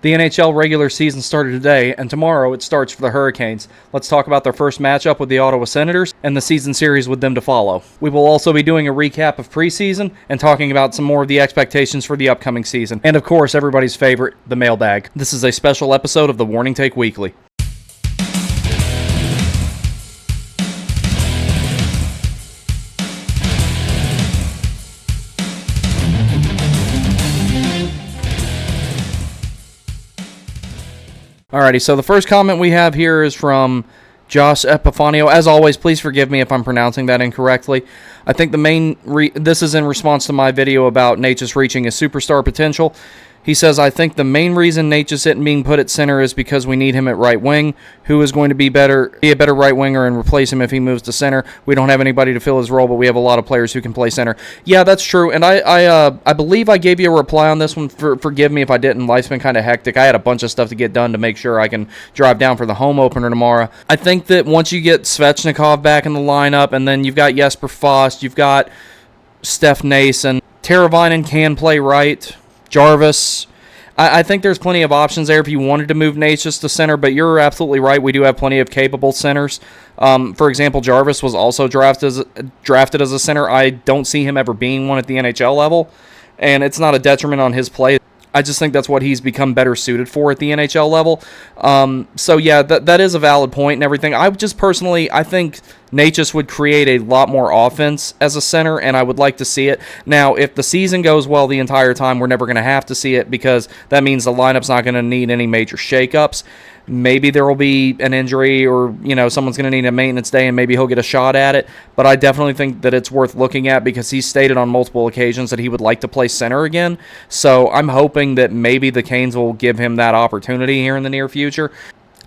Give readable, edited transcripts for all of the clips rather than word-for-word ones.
The NHL regular season started today, and tomorrow it starts for the Hurricanes. Let's talk about their first matchup with the Ottawa Senators and the season series with them to follow. We will also be doing a recap of preseason and talking about some more of the expectations for the upcoming season. And of course, everybody's favorite, the mailbag. This is a special episode of the Warning Take Weekly. Alrighty, so the first comment we have here is from Josh Epifanio. As always, please forgive me if I'm pronouncing that incorrectly. I think the main this is in response to my video about Natchez reaching his superstar potential. He says, I think the main reason Natchez isn't being put at center is because we need him at right wing. Who is going to be a better right winger and replace him if he moves to center? We don't have anybody to fill his role, but we have a lot of players who can play center. Yeah, that's true, and I believe I gave you a reply on this one. Forgive me if I didn't. Life's been kind of hectic. I had a bunch of stuff to get done to make sure I can drive down for the home opener tomorrow. I think that once you get Svechnikov back in the lineup, and then you've got Jesper Fast, you've got Steph Nason, Teravainen can play right, Jarvis. I think there's plenty of options there if you wanted to move Natchez to center, but you're absolutely right. We do have plenty of capable centers. For example, Jarvis was also drafted as a center. I don't see him ever being one at the NHL level, and it's not a detriment on his play. I just think that's what he's become better suited for at the NHL level. So yeah, that is a valid point and everything. I think Natchez would create a lot more offense as a center, and I would like to see it. Now, if the season goes well the entire time, we're never going to have to see it because that means the lineup's not going to need any major shakeups. Maybe there will be an injury or, someone's going to need a maintenance day and maybe he'll get a shot at it. But I definitely think that it's worth looking at because he's stated on multiple occasions that he would like to play center again. So I'm hoping that maybe the Canes will give him that opportunity here in the near future.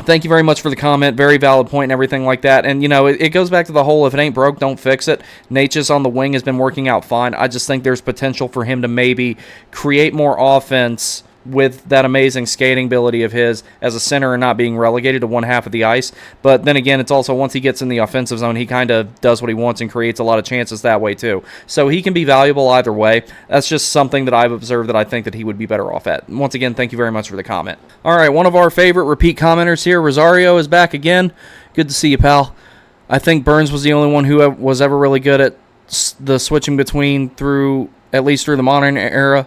Thank you very much for the comment. Very valid point and everything like that. And, it goes back to the whole if it ain't broke, don't fix it. Natchez on the wing has been working out fine. I just think there's potential for him to maybe create more offense with that amazing skating ability of his as a center and not being relegated to one half of the ice. But then again, it's also once he gets in the offensive zone, he kind of does what he wants and creates a lot of chances that way too. So he can be valuable either way. That's just something that I've observed that I think that he would be better off at. Once again, thank you very much for the comment. All right, one of our favorite repeat commenters here, Rosario, is back again. Good to see you, pal. I think Burns was the only one who was ever really good at the switching between at least through the modern era.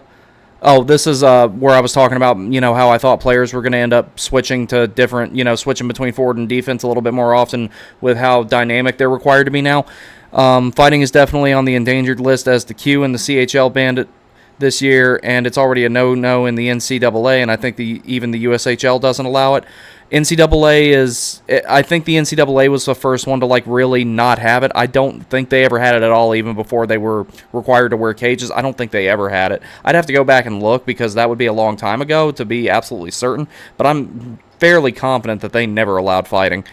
Oh, this is where I was talking about, how I thought players were going to end up switching to different, switching between forward and defense a little bit more often with how dynamic they're required to be now. Fighting is definitely on the endangered list as the Q and the CHL banned this year, and it's already a no-no in the NCAA, and I think even the USHL doesn't allow it. I think the NCAA was the first one to really not have it. I don't think they ever had it at all, even before they were required to wear cages. I don't think they ever had it. I'd have to go back and look because that would be a long time ago to be absolutely certain, but I'm fairly confident that they never allowed fighting.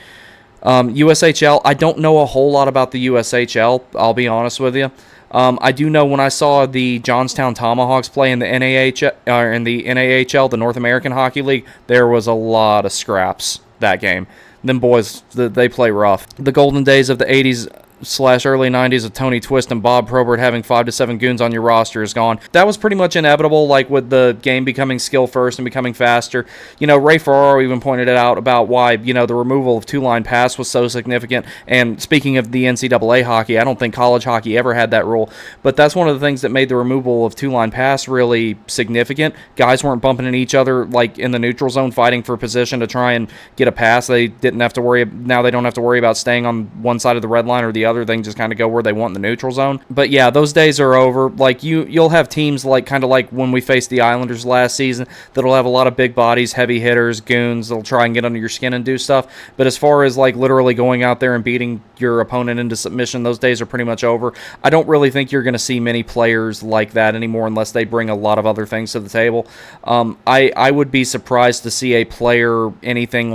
USHL, I don't know a whole lot about the USHL, I'll be honest with you. I do know when I saw the Johnstown Tomahawks play in the NAHL, the North American Hockey League, there was a lot of scraps that game. Them boys, they play rough. The golden days of the 80s / early 90s of Tony Twist and Bob Probert having 5 to 7 goons on your roster is gone. That was pretty much inevitable, with the game becoming skill first and becoming faster. Ray Ferraro even pointed it out about why, the removal of two-line pass was so significant. And speaking of the NCAA hockey, I don't think college hockey ever had that rule. But that's one of the things that made the removal of two-line pass really significant. Guys weren't bumping into each other, in the neutral zone, fighting for position to try and get a pass. Now they don't have to worry about staying on one side of the red line or the other. They can just kind of go where they want in the neutral zone. But yeah, those days are over. You'll have teams like when we faced the Islanders last season that'll have a lot of big bodies, heavy hitters, goons. They'll try and get under your skin and do stuff. But as far as literally going out there and beating your opponent into submission, those days are pretty much over. I don't really think you're going to see many players like that anymore unless they bring a lot of other things to the table. I would be surprised to see a player anything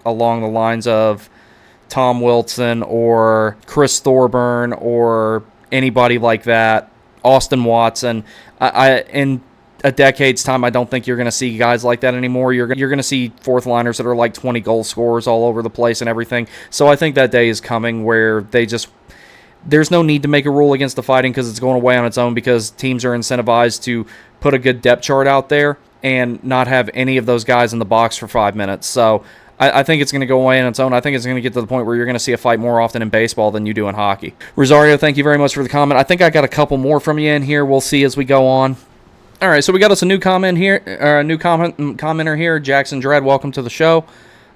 along the lines of Tom Wilson or Chris Thorburn or anybody like that, Austin Watson. In a decade's time, I don't think you're going to see guys like that anymore. You're going to see fourth liners that are 20 goal scorers all over the place and everything. So I think that day is coming where there's no need to make a rule against the fighting because it's going away on its own because teams are incentivized to put a good depth chart out there and not have any of those guys in the box for 5 minutes. So I think it's going to go away on its own. I think it's going to get to the point where you're going to see a fight more often in baseball than you do in hockey. Rosario, thank you very much for the comment. I think I got a couple more from you in here. We'll see as we go on. All right, so we got us a new comment here, or a new commenter here. Jackson Dredd, welcome to the show.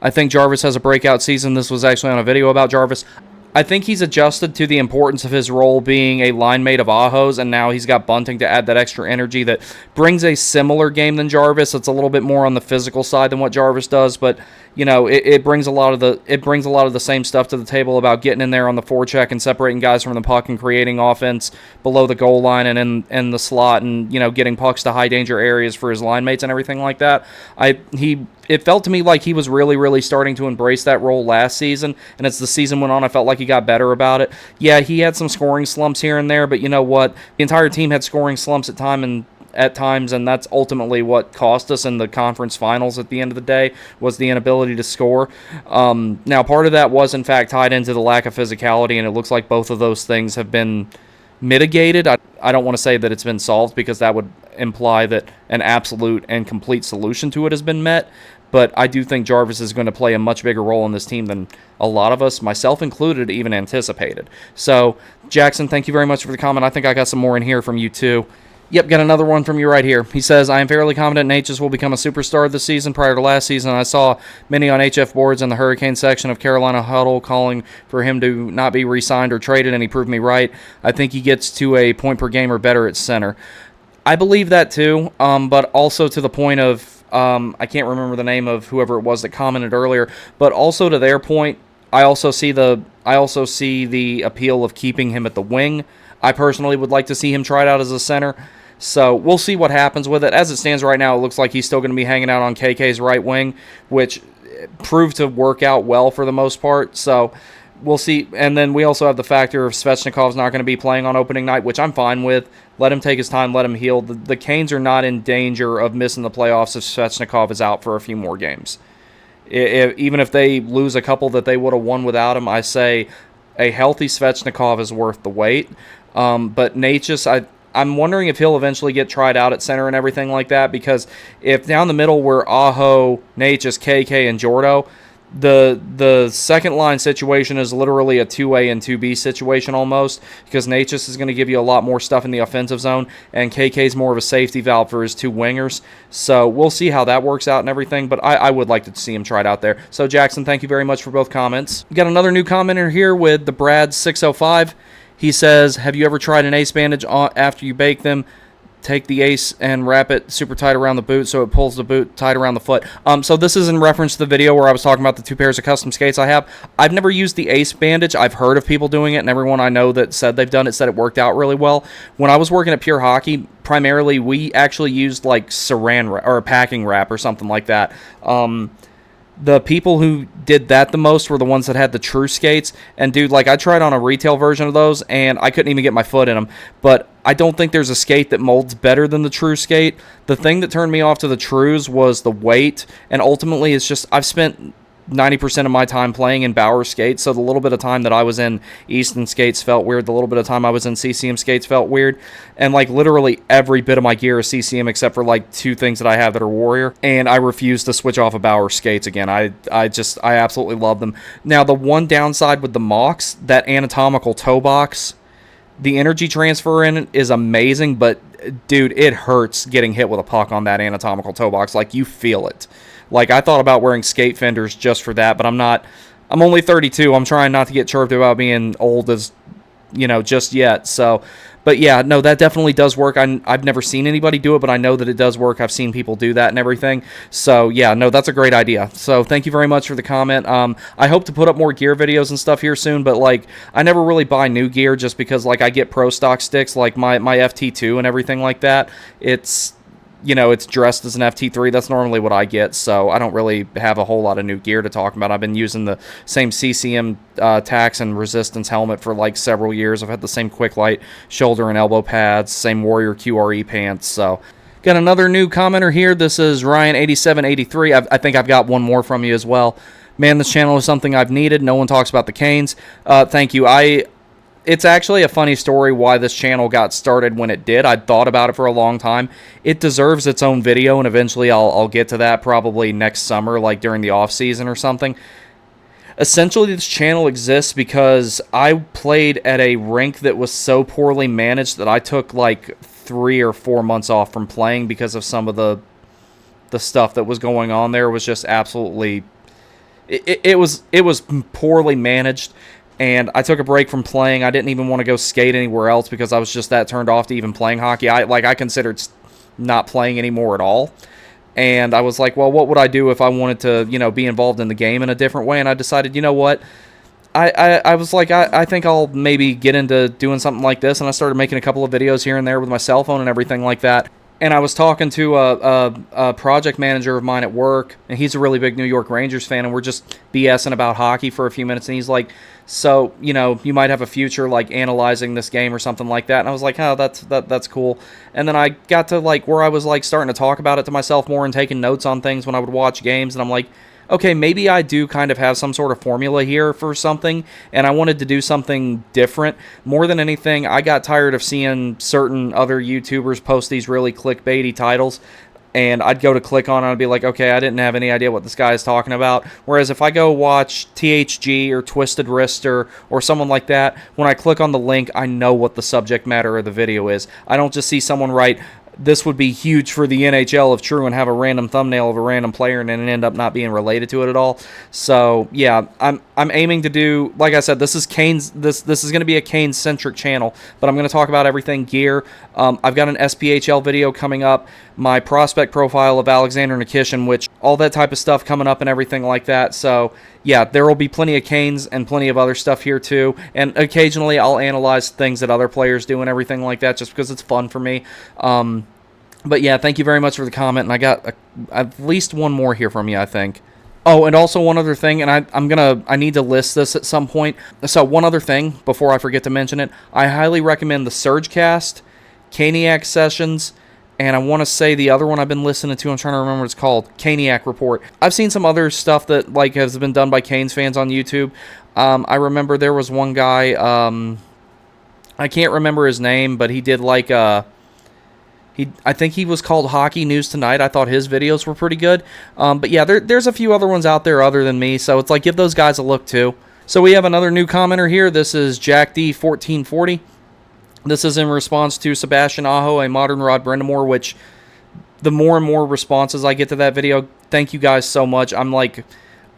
I think Jarvis has a breakout season. This was actually on a video about Jarvis. I think he's adjusted to the importance of his role being a line mate of Aho's, and now he's got Bunting to add that extra energy that brings a similar game than Jarvis. It's a little bit more on the physical side than what Jarvis does, but it brings a lot of the same stuff to the table about getting in there on the forecheck and separating guys from the puck and creating offense below the goal line and in the slot, and getting pucks to high danger areas for his line mates and everything like that. It felt to me like he was really, really starting to embrace that role last season, and as the season went on, I felt like he got better about it. Yeah, he had some scoring slumps here and there, but you know what? The entire team had scoring slumps at times, and that's ultimately what cost us in the conference finals at the end of the day, was the inability to score. Now, part of that was, in fact, tied into the lack of physicality, and it looks like both of those things have been mitigated. I don't want to say that it's been solved, because that would imply that an absolute and complete solution to it has been met, but I do think Jarvis is going to play a much bigger role in this team than a lot of us, myself included, even anticipated. So, Jackson, thank you very much for the comment. I think I got some more in here from you, too. Yep, got another one from you right here. He says, I am fairly confident Natchez will become a superstar this season. Prior to last season, I saw many on HF boards in the Hurricane section of Carolina Huddle calling for him to not be re-signed or traded, and he proved me right. I think he gets to a point per game or better at center. I believe that too, but also to the point of, I can't remember the name of whoever it was that commented earlier, but also to their point, I also see the appeal of keeping him at the wing. I personally would like to see him tried out as a center, so we'll see what happens with it. As it stands right now, it looks like he's still going to be hanging out on KK's right wing, which proved to work out well for the most part, so we'll see. And then we also have the factor of Svechnikov's not going to be playing on opening night, which I'm fine with. Let him take his time, let him heal. The Canes are not in danger of missing the playoffs if Svechnikov is out for a few more games. Even if they lose a couple that they would have won without him, I say a healthy Svechnikov is worth the wait. But Natchez, I'm wondering if he'll eventually get tried out at center and everything like that, because if down the middle we're Aho, Natchez, KK, and Jordo, the second line situation is literally a 2A and 2B situation almost, because Natchez is going to give you a lot more stuff in the offensive zone, and KK is more of a safety valve for his two wingers. So we'll see how that works out and everything, but I would like to see him tried out there. So Jackson, thank you very much for both comments. We got another new commenter here with the Brad 605. He says, have you ever tried an ace bandage after you bake them? Take the ace and wrap it super tight around the boot so it pulls the boot tight around the foot. So this is in reference to the video where I was talking about the 2 pairs of custom skates I have. I've never used the ace bandage. I've heard of people doing it, and everyone I know that said they've done it said it worked out really well. When I was working at Pure Hockey, primarily we actually used like saran wrap or packing wrap or something like that. The people who did that the most were the ones that had the true skates. And, dude, like, I tried on a retail version of those, and I couldn't even get my foot in them. But I don't think there's a skate that molds better than the true skate. The thing that turned me off to the trues was the weight. And ultimately, it's just, I've spent 90% of my time playing in Bauer skates, so the little bit of time that I was in Easton skates felt weird. The little bit of time I was in CCM skates felt weird. And, like, literally every bit of my gear is CCM except for, like, 2 things that I have that are Warrior. And I refuse to switch off of Bauer skates again. I absolutely love them. Now, the one downside with the Mox, that anatomical toe box, the energy transfer in it is amazing, but, dude, it hurts getting hit with a puck on that anatomical toe box. Like, you feel it. Like, I thought about wearing skate fenders just for that, but I'm not. I'm only 32. I'm trying not to get chirped about being old as, just yet. So, but yeah, no, that definitely does work. I've never seen anybody do it, but I know that it does work. I've seen people do that and everything. So, yeah, no, that's a great idea. So, thank you very much for the comment. I hope to put up more gear videos and stuff here soon, but, like, I never really buy new gear just because, like, I get pro stock sticks, like my FT2 and everything like that. It's dressed as an FT3. That's normally what I get, so I don't really have a whole lot of new gear to talk about. I've been using the same CCM tax and resistance helmet for like several years. I've had the same Quick Light shoulder and elbow pads, same Warrior QRE pants. So, got another new commenter here. This is Ryan8783. I think I've got one more from you as well. Man, this channel is something I've needed. No one talks about the Canes. Thank you. it's actually a funny story why this channel got started when it did. I'd thought about it for a long time. It deserves its own video, and eventually I'll get to that probably next summer, like during the off season or something. Essentially, this channel exists because I played at a rink that was so poorly managed that I took like 3 or 4 months off from playing because of some of the stuff that was going on there. It was just absolutely... It was poorly managed, and I took a break from playing. I didn't even want to go skate anywhere else because I was just that turned off to even playing hockey. I considered not playing anymore at all. And I was like, well, what would I do if I wanted to, be involved in the game in a different way? And I decided, you know what? I was like, I think I'll maybe get into doing something like this. And I started making a couple of videos here and there with my cell phone and everything like that. And I was talking to a project manager of mine at work, and he's a really big New York Rangers fan, and we're just BSing about hockey for a few minutes, and he's like, so, you might have a future, like, analyzing this game or something like that. And I was like, oh, that's cool. And then I got to, like, where I was, like, starting to talk about it to myself more and taking notes on things when I would watch games, and I'm like, okay, maybe I do kind of have some sort of formula here for something, and I wanted to do something different. More than anything, I got tired of seeing certain other YouTubers post these really clickbaity titles, and I'd go to click on it, and I'd be like, okay, I didn't have any idea what this guy is talking about. Whereas if I go watch THG or Twisted Wrister or someone like that, when I click on the link, I know what the subject matter of the video is. I don't just see someone write, this would be huge for the NHL if true, and have a random thumbnail of a random player and then end up not being related to it at all. So yeah, I'm aiming to do, like I said, this is Canes. This is going to be a Canes centric channel, but I'm going to talk about everything gear. I've got an SPHL video coming up, my prospect profile of Alexander Nikishin, which all that type of stuff coming up and everything like that. So yeah, there will be plenty of Canes and plenty of other stuff here too. And occasionally I'll analyze things that other players do and everything like that, just because it's fun for me. But yeah, thank you very much for the comment, and I got at least one more here from you, I think. Oh, and also one other thing, and I need to list this at some point. So one other thing, before I forget to mention it, I highly recommend the Surgecast, Caniac Sessions, and I want to say the other one I've been listening to, I'm trying to remember what it's called, Caniac Report. I've seen some other stuff that has been done by Canes fans on YouTube. I remember there was one guy, I can't remember his name, but he did I think he was called Hockey News Tonight. I thought his videos were pretty good. But yeah, there's a few other ones out there other than me, so it's like, give those guys a look too. So we have another new commenter here. This is Jack D1440. This is in response to Sebastian Aho, a modern Rod Brindamore, which the more and more responses I get to that video, thank you guys so much. I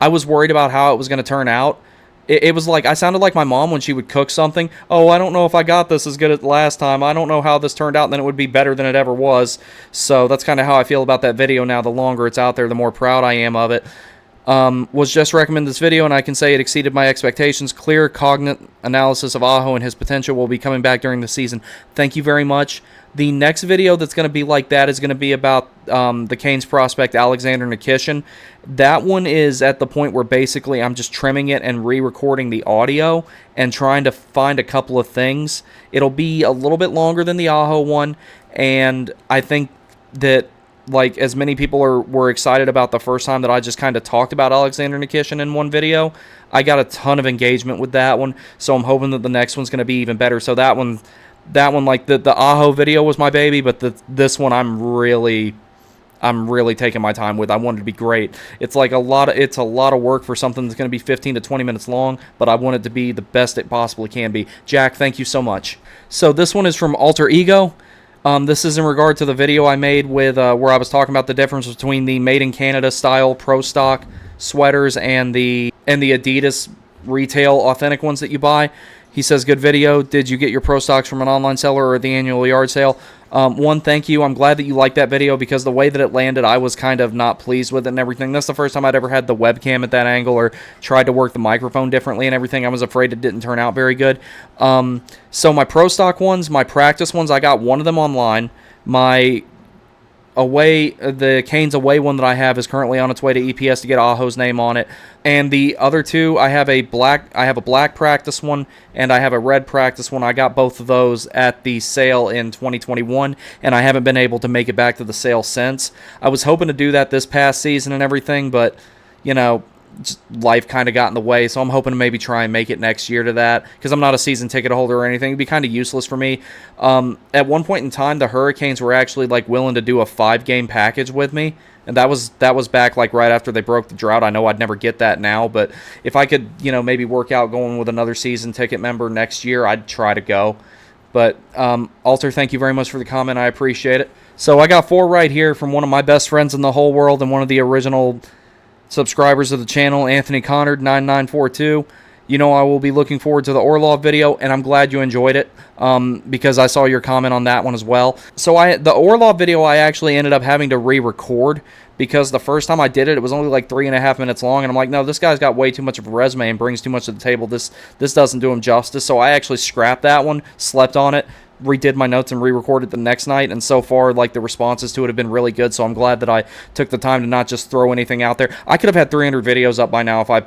was worried about how it was going to turn out. It was like, I sounded like my mom when she would cook something. Oh, I don't know if I got this as good as last time. I don't know how this turned out, and then it would be better than it ever was. So that's kind of how I feel about that video now. The longer it's out there, the more proud I am of it. Was just recommended this video, and I can say it exceeded my expectations. Clear, cognate analysis of Aho and his potential will be coming back during the season. Thank you very much. The next video that's going to be like that is going to be about the Canes prospect Alexander Nikishin. That one is at the point where basically I'm just trimming it and re-recording the audio and trying to find a couple of things. It'll be a little bit longer than the Aho one, and I think that as many people were excited about the first time that I just kind of talked about Alexander Nikishin in one video, I got a ton of engagement with that one, so I'm hoping that the next one's going to be even better. So that one, like the Aho video was my baby, but this one I'm really taking my time with. I want it to be great. It's a lot of work for something that's going to be 15 to 20 minutes long, but I want it to be the best it possibly can be. Jack, thank you so much. So this one is from Alter Ego. This is in regard to the video I made with where I was talking about the difference between the Made in Canada style Pro Stock sweaters and the Adidas retail authentic ones that you buy. He says, good video. Did you get your Pro Stocks from an online seller or at the annual yard sale? One, thank you. I'm glad that you liked that video because the way that it landed, I was kind of not pleased with it and everything. That's the first time I'd ever had the webcam at that angle or tried to work the microphone differently and everything. I was afraid it didn't turn out very good. So my Pro Stock ones, my practice ones, I got one of them online. The Canes away one that I have is currently on its way to EPS to get Aho's name on it. And the other two, I have a black practice one and I have a red practice one. I got both of those at the sale in 2021, and I haven't been able to make it back to the sale since. I was hoping to do that this past season and everything, but just life kind of got in the way, so I'm hoping to maybe try and make it next year to that, because I'm not a season ticket holder or anything. It'd be kind of useless for me. At one point in time, the Hurricanes were actually like willing to do a 5-game package with me, and that was back like right after they broke the drought. I know I'd never get that now, but if I could, maybe work out going with another season ticket member next year, I'd try to go. But Alter, thank you very much for the comment. I appreciate it. So I got 4 right here from one of my best friends in the whole world and one of the original subscribers of the channel, Anthony Connard 9942. I will be looking forward to the Orlov video, and I'm glad you enjoyed it, because I saw your comment on that one as well. So the Orlov video I actually ended up having to re-record, because the first time I did it, it was only like 3.5 minutes long, and I'm like, no, this guy's got way too much of a resume and brings too much to the table. This doesn't do him justice. So I actually scrapped that one, slept on it, redid my notes, and re-recorded the next night. And so far, like, the responses to it have been really good. So I'm glad that I took the time to not just throw anything out there. I could have had 300 videos up by now if I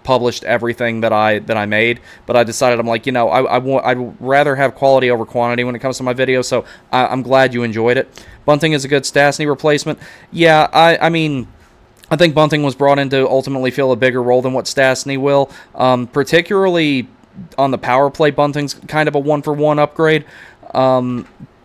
published everything that I made, but I decided, I'm like, I'd rather have quality over quantity when it comes to my videos. So I'm glad you enjoyed it. Bunting is a good Stastny replacement. Yeah, I mean, I think Bunting was brought in to ultimately fill a bigger role than what Stastny will, particularly on the power play. Bunting's kind of a 1-for-1 upgrade,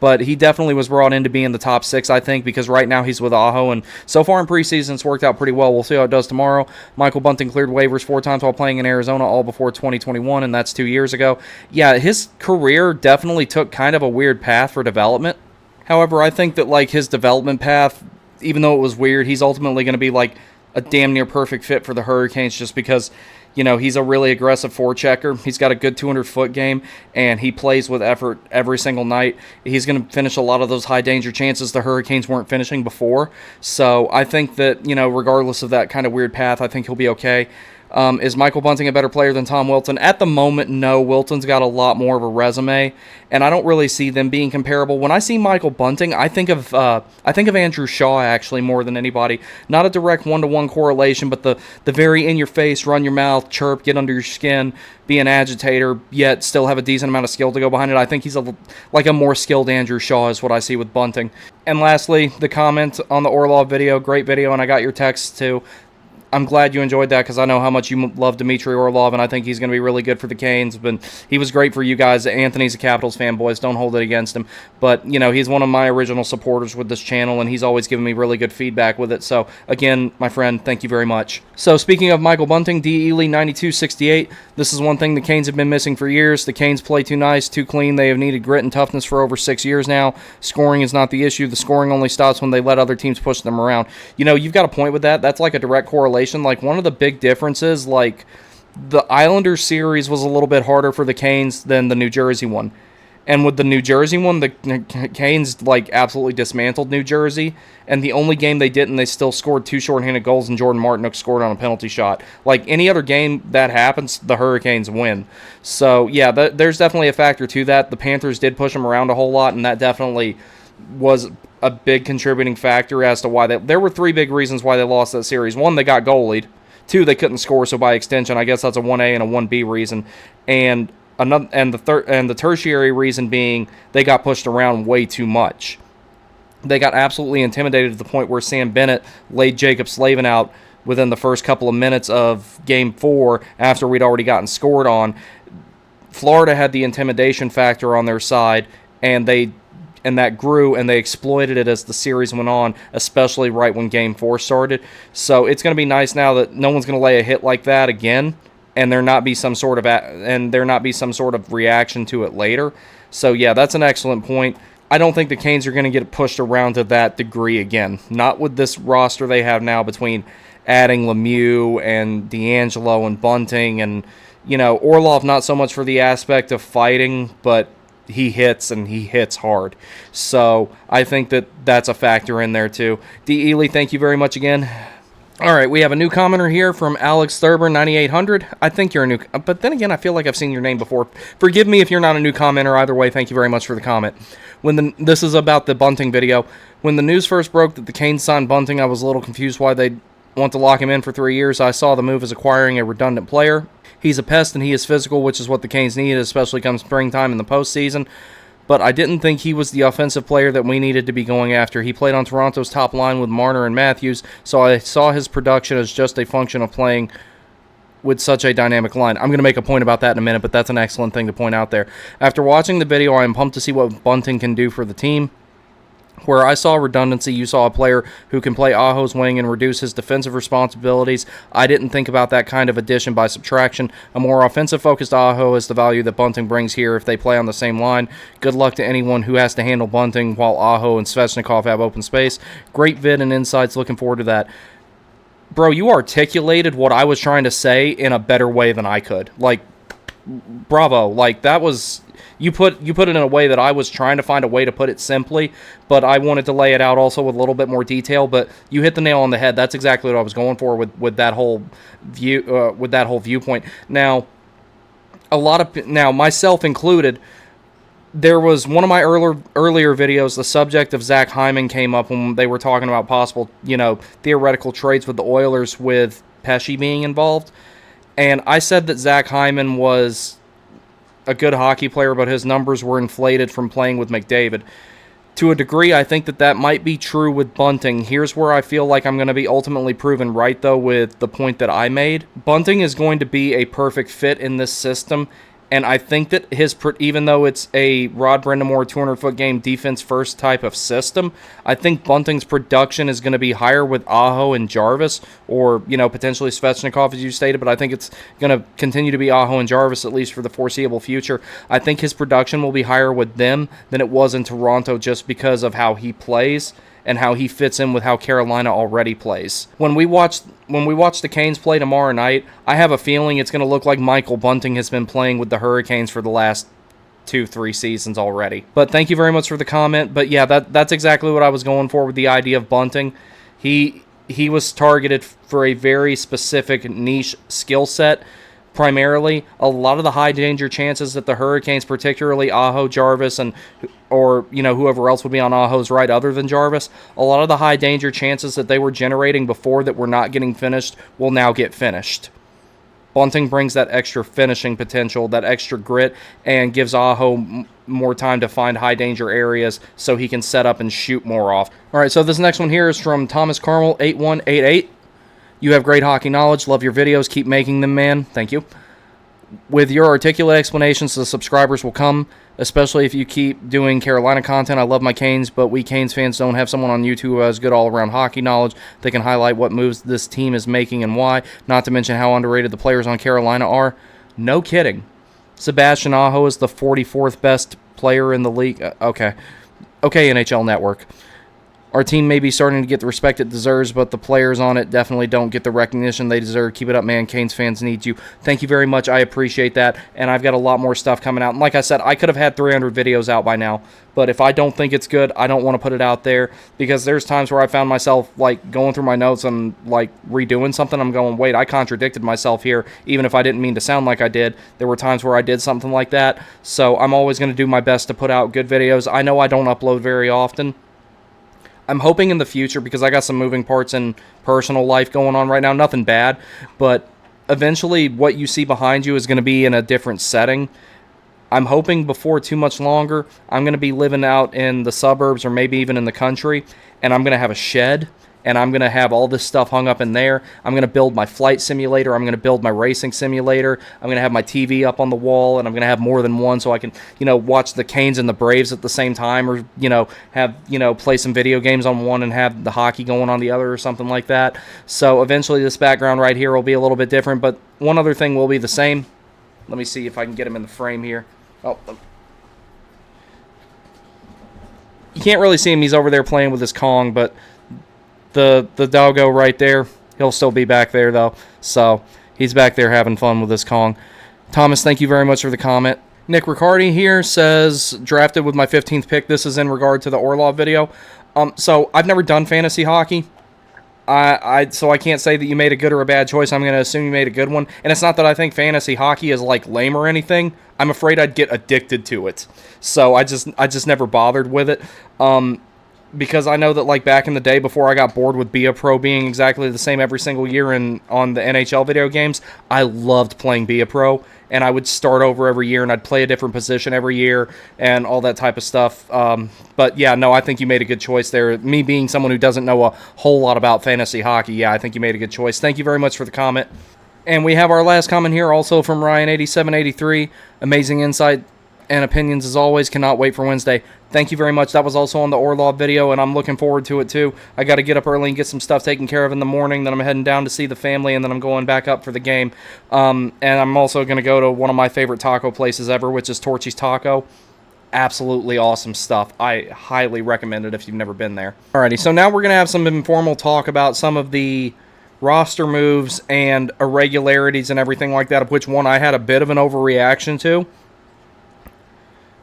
but he definitely was brought in to be in the top 6, I think, because right now he's with Aho, and so far in preseason it's worked out pretty well. We'll see how it does tomorrow. Michael Bunting cleared waivers 4 times while playing in Arizona, all before 2021, and that's 2 years ago. Yeah, his career definitely took kind of a weird path for development. However, I think that, like, his development path, even though it was weird, he's ultimately going to be like a damn near perfect fit for the Hurricanes, just because he's a really aggressive forechecker. He's got a good 200-foot game, and he plays with effort every single night. He's going to finish a lot of those high-danger chances the Hurricanes weren't finishing before. So I think that, regardless of that kind of weird path, I think he'll be okay. Is Michael Bunting a better player than Tom Wilton? At the moment, no. Wilton's got a lot more of a resume, and I don't really see them being comparable. When I see Michael Bunting, I think of Andrew Shaw, actually, more than anybody. Not a direct 1-to-1 correlation, but the very in-your-face, run-your-mouth, chirp, get under your skin, be an agitator, yet still have a decent amount of skill to go behind it. I think he's like a more skilled Andrew Shaw is what I see with Bunting. And lastly, the comment on the Orlov video. Great video, and I got your text too. I'm glad you enjoyed that, because I know how much you love Dmitry Orlov, and I think he's going to be really good for the Canes. But he was great for you guys. Anthony's a Capitals fan, boys. Don't hold it against him. But, he's one of my original supporters with this channel, and he's always given me really good feedback with it. So, again, my friend, thank you very much. So, speaking of Michael Bunting, D. Ely 9268, this is one thing the Canes have been missing for years. The Canes play too nice, too clean. They have needed grit and toughness for over 6 years now. Scoring is not the issue. The scoring only stops when they let other teams push them around. You've got a point with that. That's like a direct correlation. Like, one of the big differences, like, the Islanders series was a little bit harder for the Canes than the New Jersey one. And with the New Jersey one, the Canes, like, absolutely dismantled New Jersey. And the only game they didn't, they still scored 2 shorthanded goals, and Jordan Martinook scored on a penalty shot. Like, any other game that happens, the Hurricanes win. So, yeah, there's definitely a factor to that. The Panthers did push them around a whole lot, and that definitely was a big contributing factor as to why there were 3 big reasons why they lost that series. 1, they got goalied. 2, they couldn't score, so by extension, I guess that's a 1A and a 1B reason. And the tertiary reason being they got pushed around way too much. They got absolutely intimidated to the point where Sam Bennett laid Jacob Slavin out within the first couple of minutes of Game 4 after we'd already gotten scored on. Florida had the intimidation factor on their side, and that grew, and they exploited it as the series went on, especially right when Game 4 started. So it's going to be nice now that no one's going to lay a hit like that again, and there not be some sort of reaction to it later. So yeah, that's an excellent point. I don't think the Canes are going to get pushed around to that degree again. Not with this roster they have now, between adding Lemieux and D'Angelo and Bunting, and Orlov not so much for the aspect of fighting, but he hits, and he hits hard. So I think that that's a factor in there too. D. Ely, thank you very much again. All right, we have a new commenter here from Alex Thurber, 9800. I think you're a new, but then again, I feel like I've seen your name before. Forgive me if you're not a new commenter. Either way, thank you very much for the comment. This is about the Bunting video. When the news first broke that the Canes signed Bunting, I was a little confused why they'd want to lock him in for 3 years. I saw the move as acquiring a redundant player. He's a pest, and he is physical, which is what the Canes need, especially come springtime in the postseason. but I didn't think he was the offensive player that we needed to be going after. He played on Toronto's top line with Marner and Matthews, so I saw his production as just a function of playing with such a dynamic line. I'm going to make a point about that in a minute, but that's an excellent thing to point out there. After watching the video, I am pumped to see what Bunting can do for the team. Where I saw redundancy, you saw a player who can play Aho's wing and reduce his defensive responsibilities. I didn't think about that kind of addition by subtraction. A more offensive-focused Aho is the value that Bunting brings here if they play on the same line. Good luck to anyone who has to handle Bunting while Aho and Svechnikov have open space. Great vid and insights. Looking forward to that. Bro, you articulated what I was trying to say in a better way than I could. Like, bravo. Like, that was... You put it in a way that I was trying to find a way to put it simply, but I wanted to lay it out also with a little bit more detail. But you hit the nail on the head. That's exactly what I was going for with that whole view viewpoint. Now, myself included, there was one of my earlier videos. The subject of Zach Hyman came up when they were talking about possible, theoretical trades with the Oilers with Pesce being involved, and I said that Zach Hyman was a good hockey player, but his numbers were inflated from playing with McDavid. To a degree, I think that might be true with Bunting. Here's where I feel like I'm going to be ultimately proven right, though, with the point that I made. Bunting is going to be a perfect fit in this system, and I think that even though it's a Rod Brindamore 200-foot game defense-first type of system, I think Bunting's production is going to be higher with Aho and Jarvis, or, potentially Svechnikov, as you stated, but I think it's going to continue to be Aho and Jarvis, at least for the foreseeable future. I think his production will be higher with them than it was in Toronto just because of how he plays and how he fits in with how Carolina already plays. When we watch the Canes play tomorrow night, I have a feeling it's going to look like Michael Bunting has been playing with the Hurricanes for the last 2-3 seasons already. But thank you very much for the comment. But yeah, that's exactly what I was going for with the idea of Bunting. He was targeted for a very specific niche skill set. Primarily, a lot of the high danger chances that the Hurricanes, particularly Aho, Jarvis, or whoever else would be on Aho's right other than Jarvis, a lot of the high danger chances that they were generating before that were not getting finished will now get finished. Bunting brings that extra finishing potential, that extra grit, and gives Aho more time to find high danger areas so he can set up and shoot more off. All right, so this next one here is from Thomas Carmel 8188. You have great hockey knowledge. Love your videos. Keep making them, man. Thank you. With your articulate explanations, the subscribers will come, especially if you keep doing Carolina content. I love my Canes, but we Canes fans don't have someone on YouTube who has good all-around hockey knowledge that can highlight what moves this team is making and why, not to mention how underrated the players on Carolina are. No kidding. Sebastian Aho is the 44th best player in the league. Okay, NHL Network. Our team may be starting to get the respect it deserves, but the players on it definitely don't get the recognition they deserve. Keep it up, man. Canes fans need you. Thank you very much. I appreciate that, and I've got a lot more stuff coming out. And like I said, I could have had 300 videos out by now, but if I don't think it's good, I don't want to put it out there, because there's times where I found myself like going through my notes and like redoing something. I'm going, wait, I contradicted myself here, even if I didn't mean to sound like I did. There were times where I did something like that, so I'm always going to do my best to put out good videos. I know I don't upload very often. I'm hoping in the future, because I got some moving parts in personal life going on right now. Nothing bad, but eventually what you see behind you is going to be in a different setting. I'm hoping before too much longer, I'm going to be living out in the suburbs or maybe even in the country, and I'm going to have a shed, and I'm going to have all this stuff hung up in there. I'm going to build my flight simulator. I'm going to build my racing simulator. I'm going to have my TV up on the wall, and I'm going to have more than one so I can, watch the Canes and the Braves at the same time, or, have, play some video games on one and have the hockey going on the other or something like that. So eventually this background right here will be a little bit different, but one other thing will be the same. Let me see if I can get him in the frame here. Oh, you can't really see him. He's over there playing with his Kong, but the doggo right there, he'll still be back there, though. So he's back there having fun with his Kong. Thomas, thank you very much for the comment. Nick Riccardi here says, drafted with my 15th pick. This is in regard to the Orlov video. So I've never done fantasy hockey. So I can't say that you made a good or a bad choice. I'm going to assume you made a good one. And it's not that I think fantasy hockey is like lame or anything. I'm afraid I'd get addicted to it. So I just never bothered with it. because I know that, like, back in the day before I got bored with Be a Pro being exactly the same every single year on the NHL video games, I loved playing Be a Pro, and I would start over every year, and I'd play a different position every year, and all that type of stuff. But, yeah, no, I think you made a good choice there. Me being someone who doesn't know a whole lot about fantasy hockey, yeah, I think you made a good choice. Thank you very much for the comment. And we have our last comment here, also from Ryan8783. Amazing insight and opinions as always. Cannot wait for Wednesday. Thank you very much. That was also on the Orlov video, and I'm looking forward to it too. I got to get up early and get some stuff taken care of in the morning. Then I'm heading down to see the family, and then I'm going back up for the game. And I'm also going to go to one of my favorite taco places ever, which is Torchy's Taco. Absolutely awesome stuff. I highly recommend it if you've never been there. Alrighty, so now we're going to have some informal talk about some of the roster moves and irregularities and everything like that, of which one I had a bit of an overreaction to,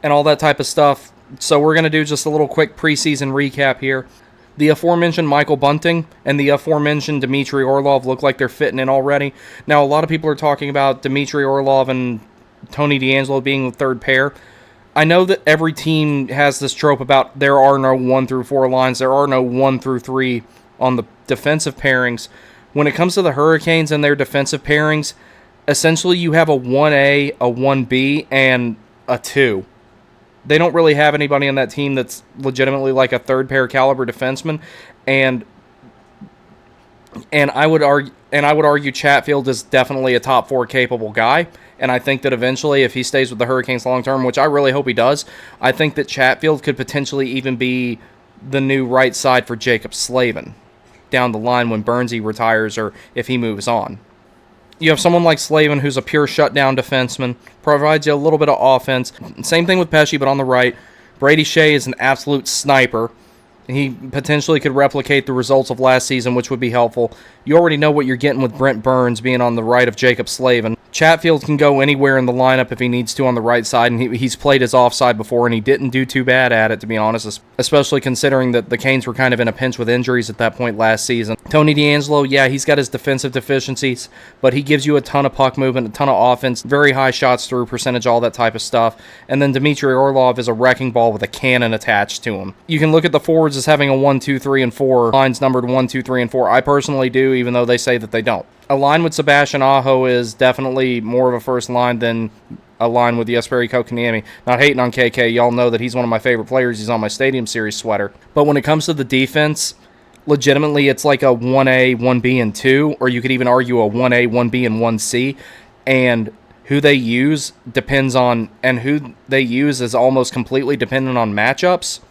and all that type of stuff. So we're going to do just a little quick preseason recap here. The aforementioned Michael Bunting and the aforementioned Dmitry Orlov look like they're fitting in already. Now, a lot of people are talking about Dmitry Orlov and Tony DeAngelo being the third pair. I know that every team has this trope about there are no 1 through 4 lines. There are no 1 through 3 on the defensive pairings. When it comes to the Hurricanes and their defensive pairings, essentially you have a 1A, a 1B, and a 2. They don't really have anybody on that team that's legitimately like a third pair caliber defenseman, and I would argue Chatfield is definitely a top 4 capable guy, and I think that eventually if he stays with the Hurricanes long term, which I really hope he does, I think that Chatfield could potentially even be the new right side for Jacob Slavin down the line when Bernsey retires or if he moves on. You have someone like Slavin who's a pure shutdown defenseman, provides you a little bit of offense. Same thing with Pesce, but on the right. Brady Shea is an absolute sniper. He potentially could replicate the results of last season, which would be helpful. You already know what you're getting with Brent Burns being on the right of Jacob Slavin. Chatfield can go anywhere in the lineup if he needs to on the right side, and he's played his offside before, and he didn't do too bad at it, to be honest, especially considering that the Canes were kind of in a pinch with injuries at that point last season. Tony DeAngelo, yeah, he's got his defensive deficiencies, but he gives you a ton of puck movement, a ton of offense, very high shots through percentage, all that type of stuff. And then Dmitry Orlov is a wrecking ball with a cannon attached to him. You can look at the forwards as having a 1, 2, 3, and 4, lines numbered 1, 2, 3, and 4. I personally do, even though they say that they don't. A line with Sebastian Aho is definitely more of a first line than a line with Jesperi Kotkaniemi. Not hating on KK, y'all know that he's one of my favorite players. He's on my Stadium Series sweater. But when it comes to the defense, legitimately it's like a 1A, 1B, and 2, or you could even argue a 1A, 1B, and 1C. And who they use depends on, and who they use is almost completely dependent on matchups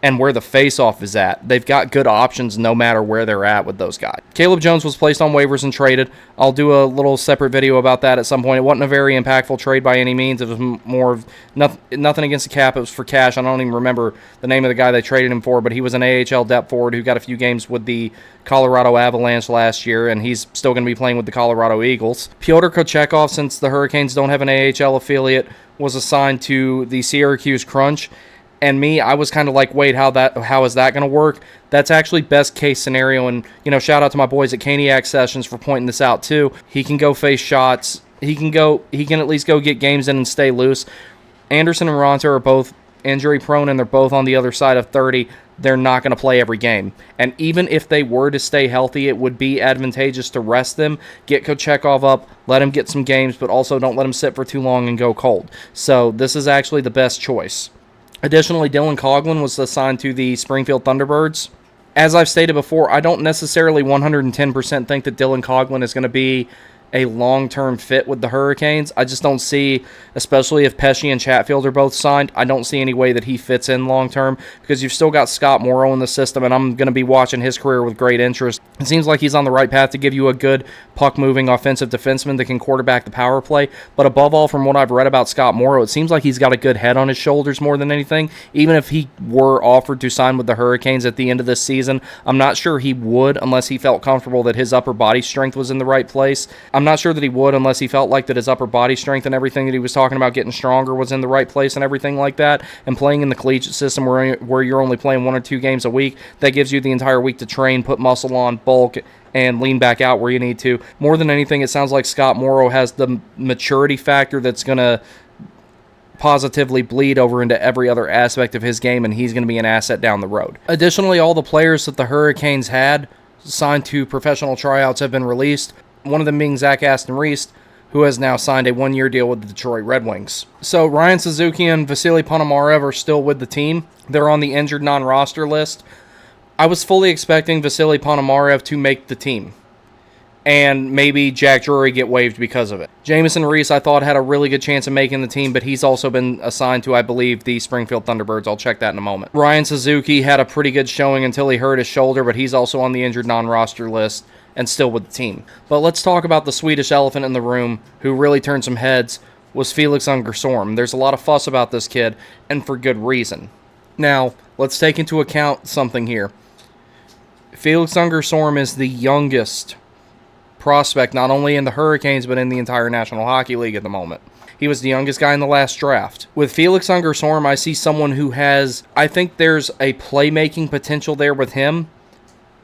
and where the face-off is at. They've got good options no matter where they're at with those guys. Caleb Jones was placed on waivers and traded. I'll do a little separate video about that at some point. It wasn't a very impactful trade by any means. It was more of nothing against the cap. It was for cash. I don't even remember the name of the guy they traded him for, but he was an AHL depth forward who got a few games with the Colorado Avalanche last year, and he's still going to be playing with the Colorado Eagles. Pyotr Kochekov, since the Hurricanes don't have an AHL affiliate, was assigned to the Syracuse Crunch. And I was kind of like, wait, how is that going to work? That's actually best case scenario. And, shout out to my boys at Caniac Sessions for pointing this out too. He can go face shots. He can at least go get games in and stay loose. Anderson and Ronta are both injury prone, and they're both on the other side of 30. They're not going to play every game. And even if they were to stay healthy, it would be advantageous to rest them, get Kochekov up, let him get some games, but also don't let him sit for too long and go cold. So this is actually the best choice. Additionally, Dylan Coughlin was assigned to the Springfield Thunderbirds. As I've stated before, I don't necessarily 110% think that Dylan Coughlin is going to be a long-term fit with the Hurricanes. I just don't see, especially if Pesce and Chatfield are both signed, I don't see any way that he fits in long-term because you've still got Scott Morrow in the system, and I'm going to be watching his career with great interest. It seems like he's on the right path to give you a good puck-moving offensive defenseman that can quarterback the power play, but above all, from what I've read about Scott Morrow, it seems like he's got a good head on his shoulders more than anything. Even if he were offered to sign with the Hurricanes at the end of this season, I'm not sure he would unless he felt comfortable that his upper body strength was in the right place. I'm not sure that he would unless he felt like that his upper body strength and everything that he was talking about getting stronger was in the right place and everything like that. And playing in the collegiate system where you're only playing 1 or 2 games a week, that gives you the entire week to train, put muscle on, bulk, and lean back out where you need to. More than anything, it sounds like Scott Morrow has the maturity factor that's going to positively bleed over into every other aspect of his game, and he's going to be an asset down the road. Additionally, all the players that the Hurricanes had signed to professional tryouts have been released, one of them being Zach Aston Reese, who has now signed a one-year deal with the Detroit Red Wings. So Ryan Suzuki and Vasily Ponomarev are still with the team. They're on the injured non-roster list. I was fully expecting Vasily Ponomarev to make the team, and maybe Jack Drury get waived because of it. Jamison Reese, I thought, had a really good chance of making the team, but he's also been assigned to, I believe, the Springfield Thunderbirds. I'll check that in a moment. Ryan Suzuki had a pretty good showing until he hurt his shoulder, but he's also on the injured non-roster list and still with the team. But let's talk about the Swedish elephant in the room who really turned some heads, was Felix Ungersorm. There's a lot of fuss about this kid, and for good reason. Now, let's take into account something here. Felix Ungersorm is the youngest prospect, not only in the Hurricanes, but in the entire National Hockey League at the moment. He was the youngest guy in the last draft. With Felix Ungersorm, I see someone who has, I think there's a playmaking potential there with him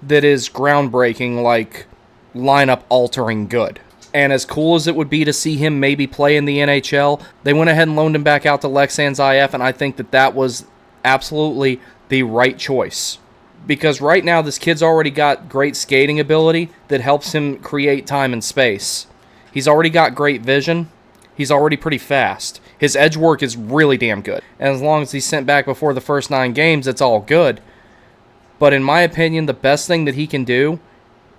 that is groundbreaking, like lineup-altering good. And as cool as it would be to see him maybe play in the NHL, they went ahead and loaned him back out to Leksands IF, and I think that that was absolutely the right choice. Because right now, this kid's already got great skating ability that helps him create time and space. He's already got great vision. He's already pretty fast. His edge work is really damn good. And as long as he's sent back before the first 9 games, it's all good. But in my opinion, the best thing that he can do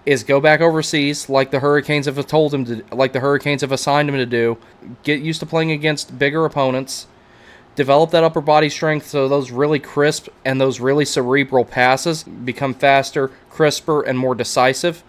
is go back overseas, like the Hurricanes have told him to, like the Hurricanes have assigned him to do. Get used to playing against bigger opponents. Develop that upper body strength so those really crisp and those really cerebral passes become faster, crisper, and more decisive.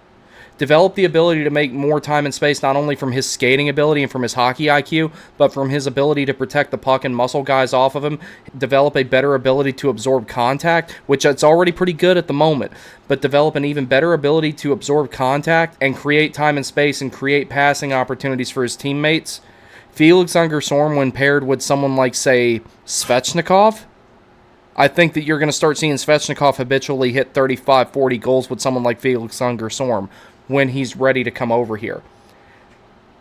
Develop the ability to make more time and space, not only from his skating ability and from his hockey IQ, but from his ability to protect the puck and muscle guys off of him. Develop a better ability to absorb contact, which it's already pretty good at the moment, but develop an even better ability to absorb contact and create time and space and create passing opportunities for his teammates. Felix Ungersorm, when paired with someone like, say, Svechnikov, I think that you're going to start seeing Svechnikov habitually hit 35, 40 goals with someone like Felix Ungersorm when he's ready to come over here.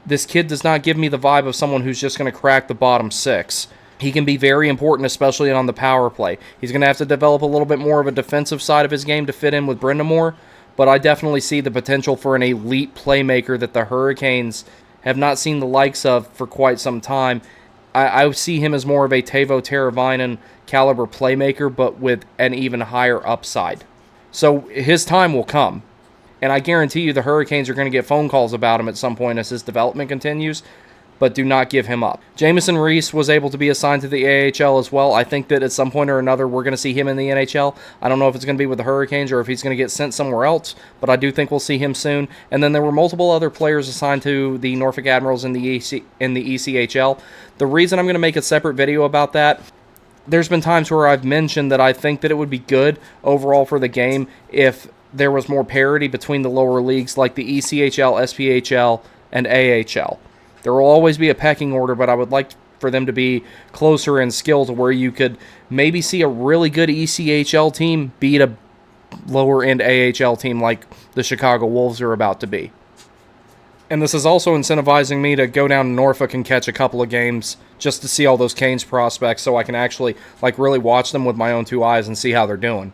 This kid does not give me the vibe of someone who's just going to crack the bottom 6. He can be very important, especially on the power play. He's going to have to develop a little bit more of a defensive side of his game to fit in with Brind'Amour, but I definitely see the potential for an elite playmaker that the Hurricanes have not seen the likes of for quite some time. I see him as more of a Teuvo Teravainen caliber playmaker, but with an even higher upside. So his time will come. And I guarantee you the Hurricanes are going to get phone calls about him at some point as his development continues, but do not give him up. Jamison Reese was able to be assigned to the AHL as well. I think that at some point or another we're going to see him in the NHL. I don't know if it's going to be with the Hurricanes or if he's going to get sent somewhere else, but I do think we'll see him soon. And then there were multiple other players assigned to the Norfolk Admirals in the ECHL. The reason I'm going to make a separate video about that, there's been times where I've mentioned that I think that it would be good overall for the game if there was more parity between the lower leagues like the ECHL, SPHL, and AHL. There will always be a pecking order, but I would like for them to be closer in skill to where you could maybe see a really good ECHL team beat a lower-end AHL team like the Chicago Wolves are about to be. And this is also incentivizing me to go down to Norfolk and catch a couple of games just to see all those Canes prospects so I can actually really watch them with my own 2 eyes and see how they're doing.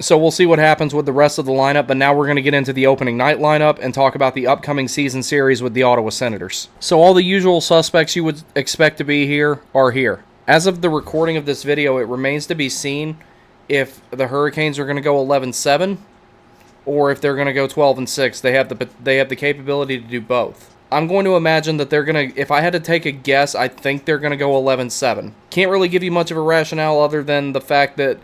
So we'll see what happens with the rest of the lineup, but now we're going to get into the opening night lineup and talk about the upcoming season series with the Ottawa Senators. So all the usual suspects you would expect to be here are here. As of the recording of this video, it remains to be seen if the Hurricanes are going to go 11-7 or if they're going to go 12-6. They have the capability to do both. I'm going to imagine that they're going to, if I had to take a guess, I think they're going to go 11-7. Can't really give you much of a rationale other than the fact that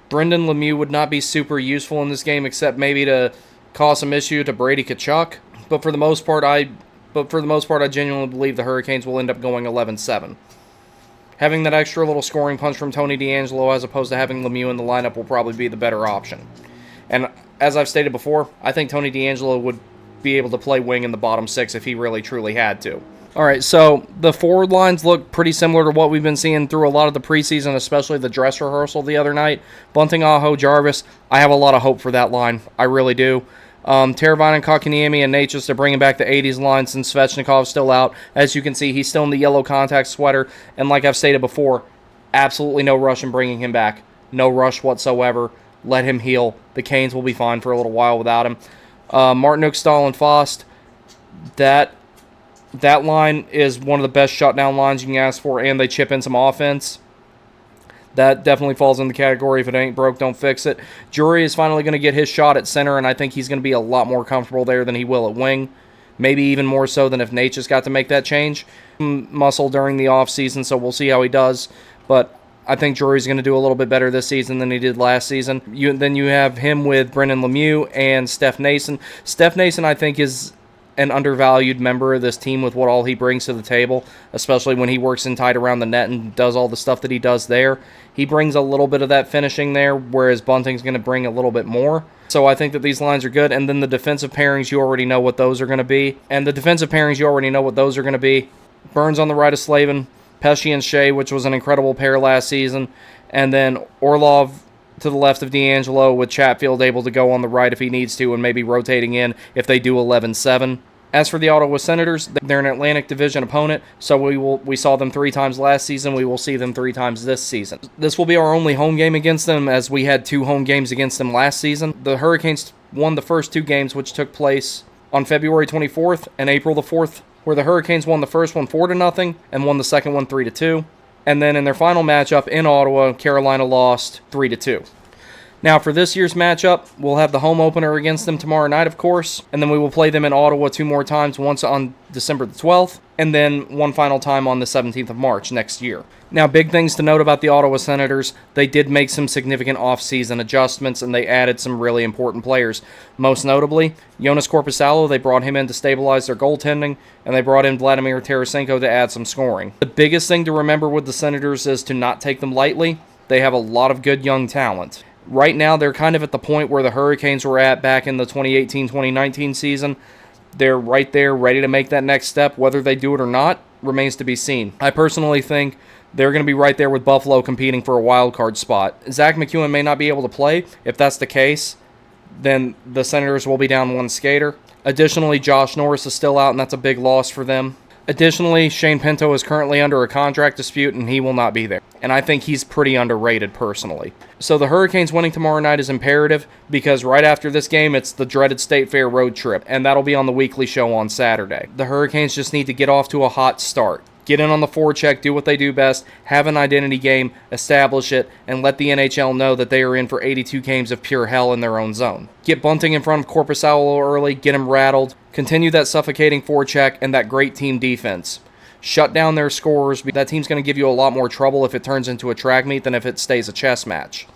Brendan Lemieux would not be super useful in this game except maybe to cause some issue to Brady Tkachuk. But for the most part, I genuinely believe the Hurricanes will end up going 11-7. Having that extra little scoring punch from Tony DeAngelo as opposed to having Lemieux in the lineup will probably be the better option. And as I've stated before, I think Tony DeAngelo would be able to play wing in the bottom 6 if he really truly had to. Alright, so the forward lines look pretty similar to what we've been seeing through a lot of the preseason, especially the dress rehearsal the other night. Bunting, Aho, Jarvis, I have a lot of hope for that line. I really do. Teravainen and Kotkaniemi and Natchez, they're bringing back the 80s line since Svechnikov's still out. As you can see, he's still in the yellow contact sweater. And like I've stated before, absolutely no rush in bringing him back. No rush whatsoever. Let him heal. The Canes will be fine for a little while without him. Martinook, Stahl, and Fost, that line is one of the best shutdown lines you can ask for, and they chip in some offense. That definitely falls in the category. If it ain't broke, don't fix it. Drury is finally going to get his shot at center, and I think he's going to be a lot more comfortable there than he will at wing. Maybe even more so than if Natchez got to make that change. Muscle during the offseason, so we'll see how he does. But I think Drury's going to do a little bit better this season than he did last season. Then you have him with Brendan Lemieux and Steph Nason. Steph Nason, I think, is an undervalued member of this team with what all he brings to the table, especially when he works in tight around the net and does all the stuff that he does there. He brings a little bit of that finishing there, whereas Bunting's going to bring a little bit more. So I think that these lines are good. And then the defensive pairings, you already know what those are going to be. Burns on the right of Slavin, Pesce and Shea, which was an incredible pair last season. And then Orlov to the left of D'Angelo, with Chatfield able to go on the right if he needs to, and maybe rotating in if they do 11-7. As for the Ottawa Senators, they're an Atlantic Division opponent, so we saw them 3 times last season. We will see them 3 times this season. This will be our only home game against them, as we had 2 home games against them last season. The Hurricanes won the first 2 games, which took place on February 24th and April the 4th, where the Hurricanes won the first one 4-0 and won the second one 3-2. And then in their final matchup in Ottawa, Carolina lost 3-2. Now, for this year's matchup, we'll have the home opener against them tomorrow night, of course, and then we will play them in Ottawa 2 more times, once on December the 12th, and then one final time on the 17th of March next year. Now, big things to note about the Ottawa Senators: they did make some significant off-season adjustments, and they added some really important players. Most notably, Jonas Korpisalo, they brought him in to stabilize their goaltending, and they brought in Vladimir Tarasenko to add some scoring. The biggest thing to remember with the Senators is to not take them lightly. They have a lot of good young talent. Right now, they're kind of at the point where the Hurricanes were at back in the 2018-2019 season. They're right there, ready to make that next step. Whether they do it or not remains to be seen. I personally think they're going to be right there with Buffalo competing for a wild card spot. Zach McEwen may not be able to play. If that's the case, then the Senators will be down 1 skater. Additionally, Josh Norris is still out, and that's a big loss for them. Additionally, Shane Pinto is currently under a contract dispute, and he will not be there. And I think he's pretty underrated, personally. So the Hurricanes winning tomorrow night is imperative, because right after this game, it's the dreaded State Fair road trip, and that'll be on the weekly show on Saturday. The Hurricanes just need to get off to a hot start. Get in on the forecheck, do what they do best, have an identity game, establish it, and let the NHL know that they are in for 82 games of pure hell in their own zone. Get Bunting in front of Korpisalo early, get him rattled, continue that suffocating forecheck and that great team defense. Shut down their scorers. That team's going to give you a lot more trouble if it turns into a track meet than if it stays a chess match.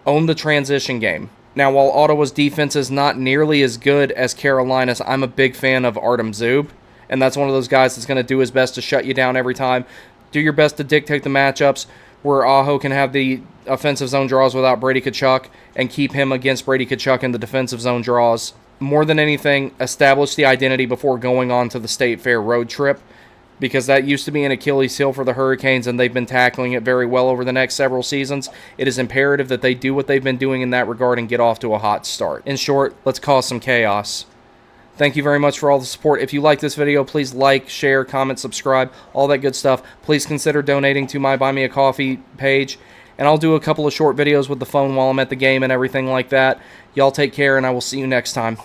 Own the transition game. Now, while Ottawa's defense is not nearly as good as Carolina's, I'm a big fan of Artem Zub. And that's one of those guys that's going to do his best to shut you down every time. Do your best to dictate the matchups where Aho can have the offensive zone draws without Brady Tkachuk and keep him against Brady Tkachuk in the defensive zone draws. More than anything, establish the identity before going on to the State Fair road trip, because that used to be an Achilles heel for the Hurricanes, and they've been tackling it very well over the next several seasons. It is imperative that they do what they've been doing in that regard and get off to a hot start. In short, let's cause some chaos. Thank you very much for all the support. If you like this video, please like, share, comment, subscribe, all that good stuff. Please consider donating to my Buy Me a Coffee page, and I'll do a couple of short videos with the phone while I'm at the game and everything like that. Y'all take care, and I will see you next time.